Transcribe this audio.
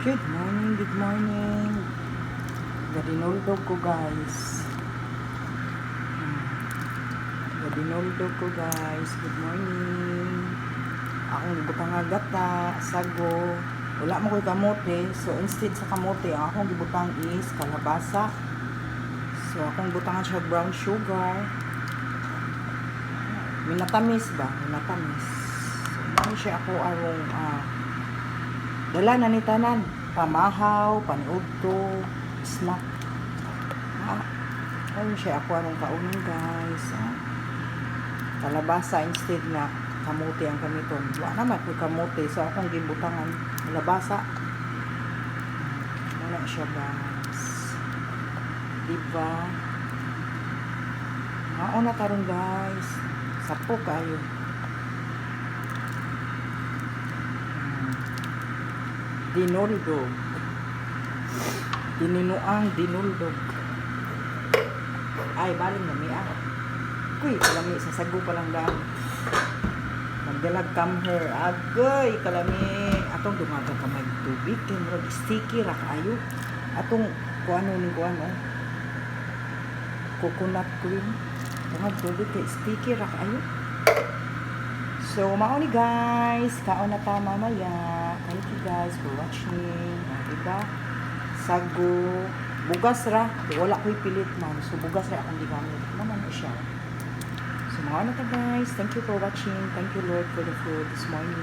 Good morning, good morning. Gadinuldo ko guys. Gadinuldo ko guys. Good morning. Akong gibutang nga gata, sago. Wala mo ko'y kamote. So instead sa kamote, ang akong gibutang is kalabasa. So akong butangan siya brown sugar. Minatamis ba? Minatamis. So mali siya ako arong dala na ni tanan. Pamahaw, paniudto, snack. Ayun siya ako anong kaunin guys. Kalabasa instead na kamote ang kamiton. Wala naman kung kamote. So akong gibutangan kalabasa. Wala siya guys. Diba? Mao na karon guys. Sapo kayo. Dinuldog. Dininuang dinuldog. Ay, baling na miya. Kuy, kalami, sa sago pa lang daan. Magdalag come here. Agoy, kalami. Atong dumaga ka may tubig. Kaya murag sticky ra kaayo. Atong kuano ni kuano. Coconut cream. Tungag tubig kay sticky ra kaayo. So, mao ni guys. Kaon na ta mamaya. Thank you guys for watching. Diba? Sago. Bugas ra. Wala ko'y pilit man. So, bugas ra akong gigamit. Naman na siya. So, mga na ta guys. Thank you for watching. Thank you Lord for the food this morning.